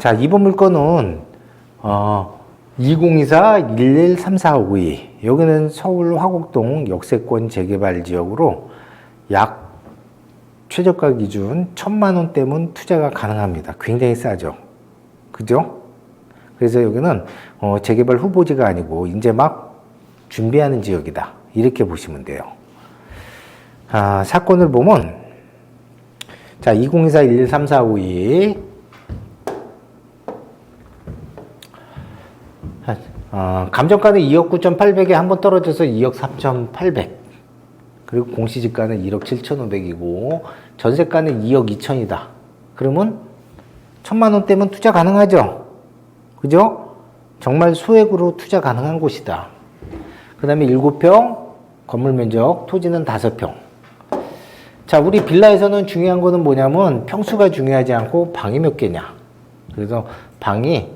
자, 이번 물건은 2024-113452 여기는 서울 화곡동 역세권 재개발 지역으로 약 최저가 기준 1,000만 원대면 투자가 가능합니다. 굉장히 싸죠. 그죠? 그래서 여기는 재개발 후보지가 아니고 이제 막 준비하는 지역이다. 이렇게 보시면 돼요. 사건을 보면 자, 2024-113452 감정가는 2억 9,800에 한번 떨어져서 2억 3,800. 그리고 공시지가는 1억 7,500이고 전세가는 2억 2천이다. 그러면 1,000만 원대면 투자 가능하죠. 그죠? 정말 소액으로 투자 가능한 곳이다. 그 다음에 7평, 건물 면적, 토지는 5평. 자, 우리 빌라에서는 중요한 거는 뭐냐면 평수가 중요하지 않고 방이 몇 개냐. 그래서 방이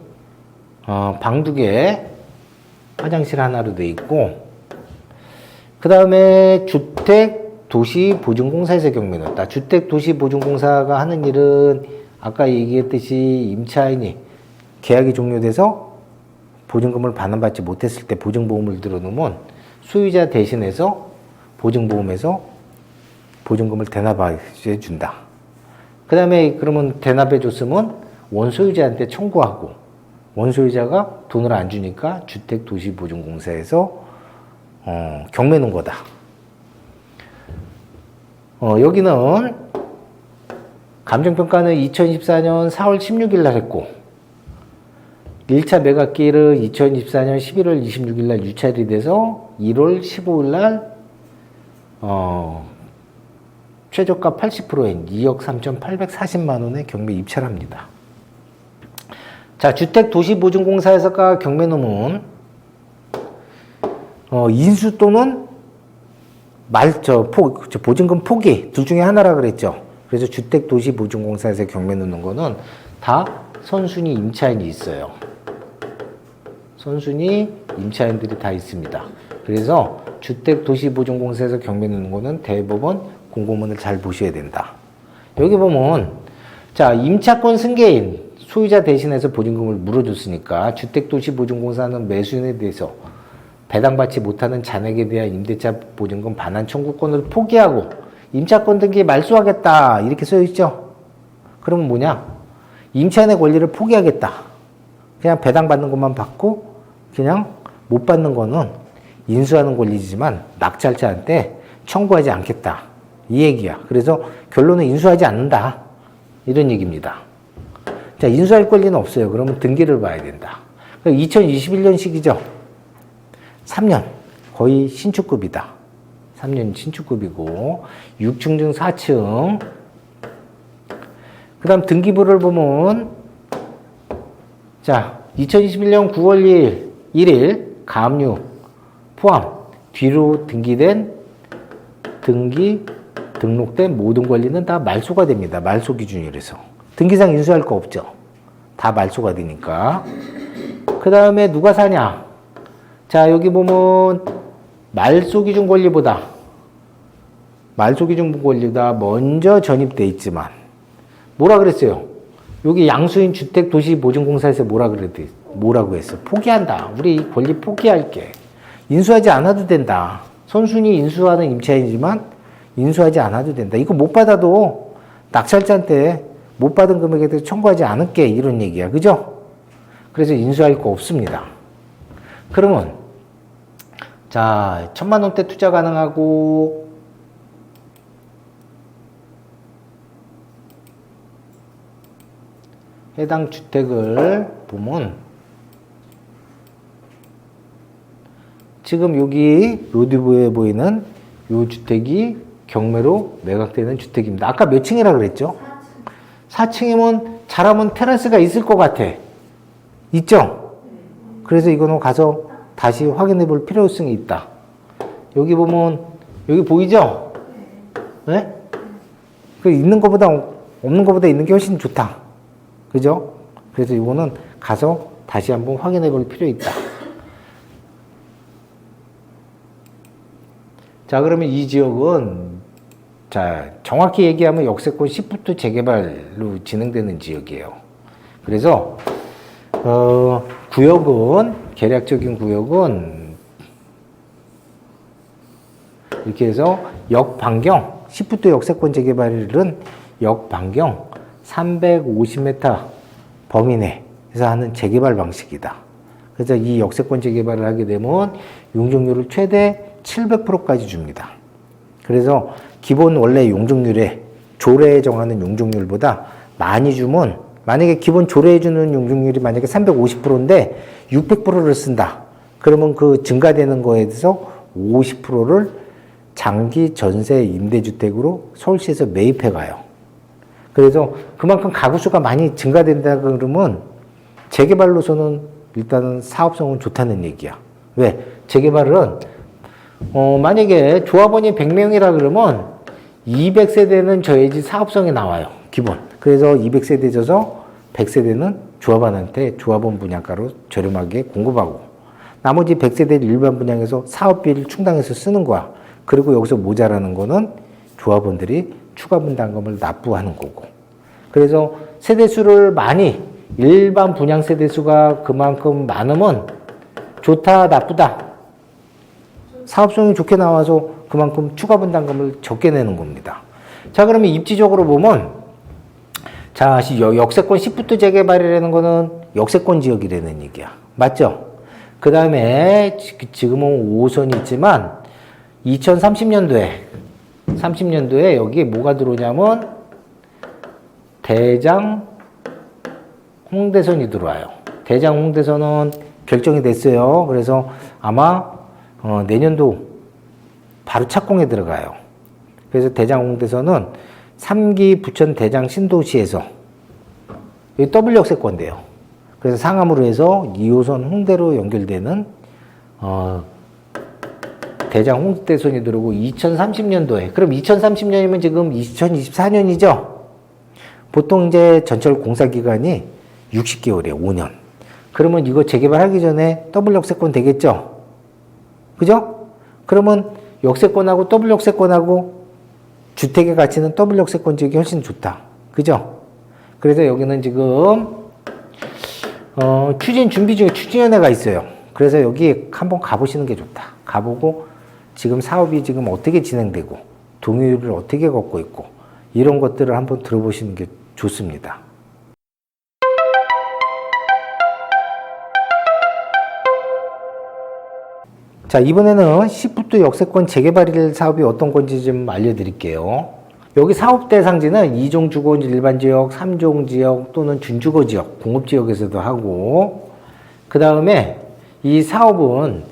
방 2개, 화장실 하나로 돼 있고, 그 다음에 주택도시보증공사에서 경매 넣었다. 주택도시보증공사가 하는 일은 아까 얘기했듯이 임차인이 계약이 종료돼서 보증금을 반환받지 못했을 때 보증보험을 들어놓으면 소유자 대신해서 보증보험에서 보증금을 대납해 준다. 그 다음에 그러면 대납해 줬으면 원소유자한테 청구하고 원소유자가 돈을 안 주니까 주택도시보증공사에서 경매 넣은 거다. 여기는 감정평가는 2024년 4월 16일 날 했고 1차 매각기일은 2024년 11월 26일 날 유찰이 돼서 1월 15일 날 최저가 80%인 2억 3,840만 원에 경매 입찰합니다. 자, 주택도시보증공사에서가 경매 놓으면 인수 또는 보증금 포기 둘 중에 하나라 그랬죠. 그래서 주택도시보증공사에서 경매 놓는 거는 다 선순위 임차인이 있어요. 선순위 임차인들이 다 있습니다. 그래서 주택도시보증공사에서 경매 놓는 거는 대법원 공고문을 잘 보셔야 된다. 여기 보면 자, 임차권 승계인 소유자 대신해서 보증금을 물어줬으니까 주택도시보증공사는 매수인에 대해서 배당받지 못하는 잔액에 대한 임대차 보증금 반환 청구권을 포기하고 임차권 등기에 말소하겠다 이렇게 써있죠. 그러면 뭐냐? 임차인의 권리를 포기하겠다. 그냥 배당받는 것만 받고 그냥 못 받는 거는 인수하는 권리지만 낙찰자한테 청구하지 않겠다. 이 얘기야. 그래서 결론은 인수하지 않는다. 이런 얘기입니다. 자, 인수할 권리는 없어요. 그러면 등기를 봐야 된다. 2021년식이죠. 3년. 거의 신축급이다. 3년 신축급이고 6층 중 4층. 그 다음 등기부를 보면 자, 2021년 9월 1일 가압류 포함 뒤로 등록된 모든 권리는 다 말소가 됩니다. 말소 기준이라서. 등기상 인수할 거 없죠. 다 말소가 되니까. 그 다음에 누가 사냐? 자, 여기 보면 말소 기준 권리보다 먼저 전입돼 있지만 뭐라 그랬어요? 여기 양수인 주택도시보증공사에서 뭐라고 했어? 포기한다. 우리 이 권리 포기할게. 인수하지 않아도 된다. 선순위 인수하는 임차인이지만 인수하지 않아도 된다. 이거 못 받아도 낙찰자한테 못 받은 금액에 대해서 청구하지 않을게. 이런 얘기야. 그죠? 그래서 인수할 거 없습니다. 그러면 자, 1,000만 원대 투자 가능하고 해당 주택을 보면 지금 여기 로드뷰에 보이는 이 주택이 경매로 매각되는 주택입니다. 아까 몇 층이라 그랬죠? 4층이면 잘하면 테라스가 있을 것 같아. 있죠? 그래서 이거는 가서 다시 확인해 볼 필요성이 있다. 여기 보면 여기 보이죠? 네? 그 있는 것보다 없는 것보다 있는 게 훨씬 좋다. 그죠? 그래서 이거는 가서 다시 한번 확인해 볼 필요 있다. 자, 그러면 이 지역은 자, 정확히 얘기하면 역세권 10부터 재개발로 진행되는 지역이에요. 그래서 구역은 계략적인 구역은 이렇게 해서 역 반경 10부터 역세권 재개발은 역 반경 350m 범위 내에서 하는 재개발 방식이다. 그래서 이 역세권 재개발을 하게 되면 용적률을 최대 700%까지 줍니다. 그래서 기본 원래 용적률에 조례에 정하는 용적률보다 많이 주면 만약에 기본 조례해 주는 용적률이 만약에 350%인데 600%를 쓴다. 그러면 그 증가되는 거에 대해서 50%를 장기 전세 임대주택으로 서울시에서 매입해 가요. 그래서 그만큼 가구 수가 많이 증가된다 그러면 재개발로서는 일단은 사업성은 좋다는 얘기야. 왜? 재개발은 만약에 조합원이 100명이라 그러면 200세대는 저해지 사업성에 나와요. 기본. 그래서 200세대 져서 100세대는 조합원한테 조합원 분양가로 저렴하게 공급하고 나머지 100세대를 일반 분양해서 사업비를 충당해서 쓰는 거야. 그리고 여기서 모자라는 거는 조합원들이 추가 분담금을 납부하는 거고. 그래서 세대수를 많이 일반 분양 세대수가 그만큼 많으면 좋다 나쁘다. 사업성이 좋게 나와서 그만큼 추가 분담금을 적게 내는 겁니다. 자, 그러면 입지적으로 보면 자, 역세권 10부터 재개발이라는 거는 역세권 지역이라는 얘기야. 맞죠? 그 다음에 지금은 5호선이 있지만 30년도에 여기 뭐가 들어오냐면 대장 홍대선이 들어와요. 대장 홍대선은 결정이 됐어요. 그래서 아마 내년도 바로 착공에 들어가요. 그래서 대장 홍대선은 3기 부천 대장 신도시에서 여기 W 역세권인데요. 그래서 상암으로 해서 2호선 홍대로 연결되는 대장 홍대선이 들어오고 2030년도에 그럼 2030년이면 지금 2024년이죠. 보통 이제 전철 공사 기간이 60개월이에요. 5년. 그러면 이거 재개발하기 전에 W 역세권 되겠죠? 그죠? 그러면 역세권하고 W 역세권하고 주택의 가치는 W 역세권 지역이 훨씬 좋다. 그죠? 그래서 여기는 지금 추진 준비 중에 추진위원회가 있어요. 그래서 여기 한번 가보시는 게 좋다. 가보고 지금 사업이 지금 어떻게 진행되고 동의율을 어떻게 걷고 있고 이런 것들을 한번 들어보시는 게 좋습니다. 자, 이번에는 10부터 역세권 재개발 사업이 어떤 건지 좀 알려드릴게요. 여기 사업 대상지는 2종 주거 일반 지역, 3종 지역 또는 준주거 지역, 공업 지역에서도 하고 그 다음에 이 사업은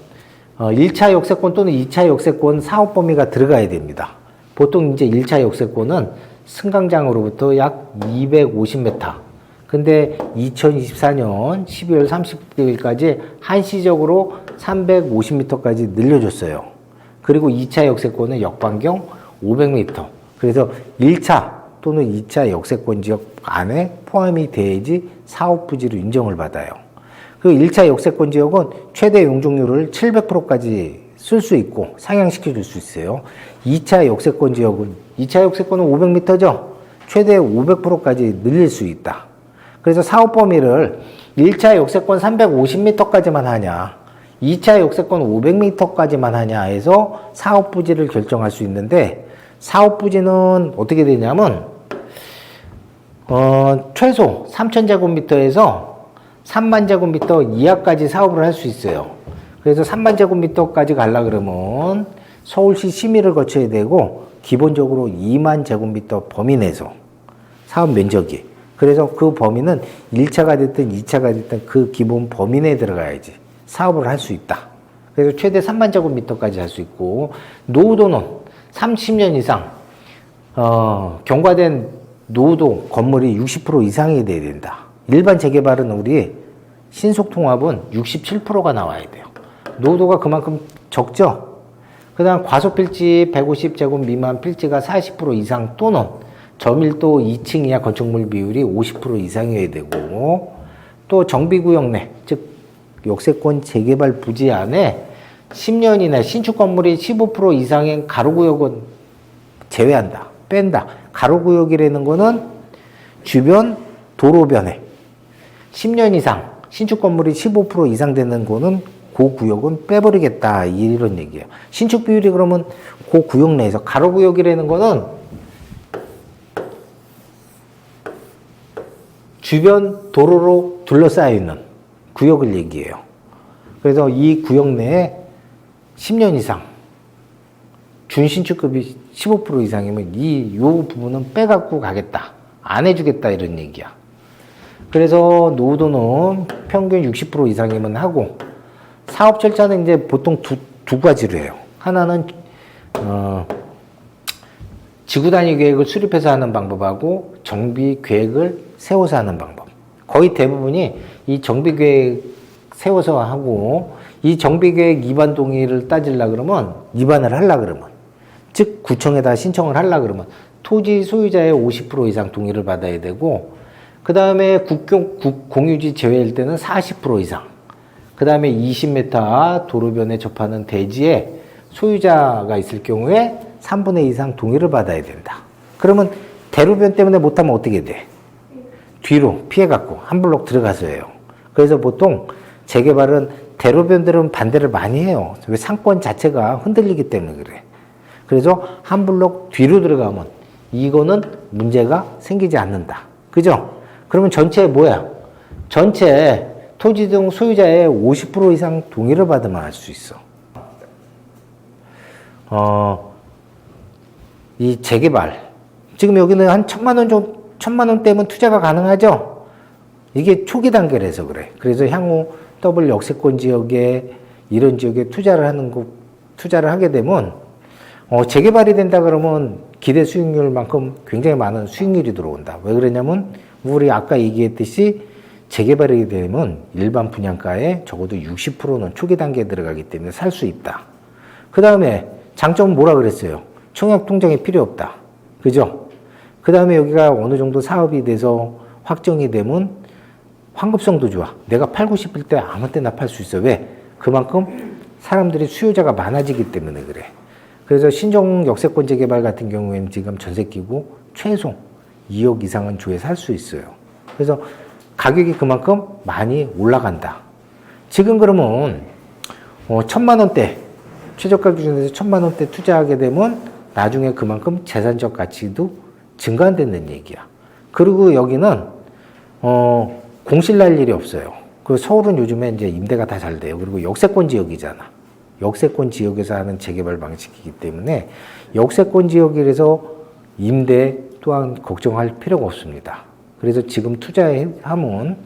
1차 역세권 또는 2차 역세권 사업 범위가 들어가야 됩니다. 보통 이제 1차 역세권은 승강장으로부터 약 250m. 근데 2024년 12월 30일까지 한시적으로 350m까지 늘려줬어요. 그리고 2차 역세권은 역반경 500m. 그래서 1차 또는 2차 역세권 지역 안에 포함이 돼야지 사업 부지로 인정을 받아요. 그 1차 역세권 지역은 최대 용적률을 700%까지 쓸 수 있고 상향시켜 줄 수 있어요. 2차 역세권 지역은 2차 역세권은 500m죠. 최대 500%까지 늘릴 수 있다. 그래서 사업 범위를 1차 역세권 350m까지만 하냐, 2차 역세권 500m까지만 하냐 해서 사업 부지를 결정할 수 있는데 사업 부지는 어떻게 되냐면 최소 3,000제곱미터에서 3만 제곱미터 이하까지 사업을 할 수 있어요. 그래서 3만 제곱미터까지 가려 그러면 서울시 심의를 거쳐야 되고 기본적으로 2만 제곱미터 범위 내에서 사업 면적이 그래서 그 범위는 1차가 됐든 2차가 됐든 그 기본 범위 내에 들어가야지 사업을 할 수 있다. 그래서 최대 3만 제곱미터까지 할 수 있고 노후도는 30년 이상 경과된 노후도 건물이 60% 이상이 돼야 된다. 일반 재개발은 우리 신속통합은 67%가 나와야 돼요. 노후도가 그만큼 적죠. 그 다음 과소필지 150제곱 미만 필지가 40% 이상 또는 저밀도 2층 이하 건축물 비율이 50% 이상이어야 되고 또 정비구역 내, 즉 역세권 재개발 부지 안에 10년 이내 신축 건물이 15% 이상의 가로구역은 제외한다. 뺀다. 가로구역이라는 거는 주변 도로변에 10년 이상 신축 건물이 15% 이상 되는 거는 그 구역은 빼버리겠다 이런 얘기예요. 신축 비율이 그러면 그 구역 내에서 가로 구역이라는 거는 주변 도로로 둘러싸여 있는 구역을 얘기해요. 그래서 이 구역 내에 10년 이상 준신축급이 15% 이상이면 요 부분은 빼갖고 가겠다. 안 해주겠다 이런 얘기야. 그래서 노후도는 평균 60% 이상이면 하고 사업 절차는 이제 보통 두 가지로 해요. 하나는 지구 단위 계획을 수립해서 하는 방법하고 정비 계획을 세워서 하는 방법. 거의 대부분이 이 정비 계획 세워서 하고 이 정비 계획 입안 동의를 따지려 그러면 입안을 하려 그러면 즉 구청에다 신청을 하려 그러면 토지 소유자의 50% 이상 동의를 받아야 되고 그 다음에 공유지 제외일 때는 40% 이상 그 다음에 20m 도로변에 접하는 대지에 소유자가 있을 경우에 3분의 2 이상 동의를 받아야 된다. 그러면 대로변 때문에 못하면 어떻게 돼? 뒤로 피해갖고 한 블록 들어가서 해요. 그래서 보통 재개발은 대로변들은 반대를 많이 해요. 왜 상권 자체가 흔들리기 때문에 그래. 그래서 한 블록 뒤로 들어가면 이거는 문제가 생기지 않는다. 그죠? 그러면 전체 뭐야? 전체 토지 등 소유자의 50% 이상 동의를 받으면 할 수 있어. 이 재개발. 지금 여기는 한 1,000만 원대면 투자가 가능하죠? 이게 초기 단계라서 그래. 그래서 향후 더블 역세권 지역에 이런 지역에 투자를 하게 되면 재개발이 된다 그러면 기대 수익률만큼 굉장히 많은 수익률이 들어온다. 왜 그러냐면 우리 아까 얘기했듯이 재개발이 되면 일반 분양가의 적어도 60%는 초기 단계에 들어가기 때문에 살 수 있다. 그 다음에 장점은 뭐라 그랬어요? 청약 통장이 필요 없다. 그죠? 그 다음에 여기가 어느 정도 사업이 돼서 확정이 되면 환급성도 좋아. 내가 팔고 싶을 때 아무 때나 팔 수 있어. 왜? 그만큼 사람들이 수요자가 많아지기 때문에 그래. 그래서 신정 역세권 재개발 같은 경우에는 지금 전세 끼고 최소 2억 이상은 조에 살 수 있어요. 그래서 가격이 그만큼 많이 올라간다. 지금 그러면 1,000만 원대 최저가 기준에서 1,000만 원대 투자하게 되면 나중에 그만큼 재산적 가치도 증가한다는 얘기야. 그리고 여기는 공실 날 일이 없어요. 그 서울은 요즘에 이제 임대가 다 잘 돼요. 그리고 역세권 지역이잖아. 역세권 지역에서 하는 재개발 방식이기 때문에 역세권 지역이라서 임대 또한 걱정할 필요가 없습니다. 그래서 지금 투자하면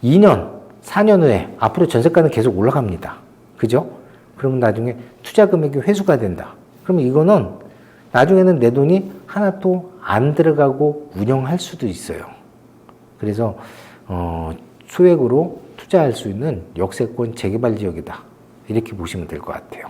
2년, 4년 후에 앞으로 전세가는 계속 올라갑니다. 그죠? 그러면 나중에 투자 금액이 회수가 된다. 그러면 이거는 나중에는 내 돈이 하나도 안 들어가고 운영할 수도 있어요. 그래서 소액으로 투자할 수 있는 역세권 재개발 지역이다. 이렇게 보시면 될 것 같아요.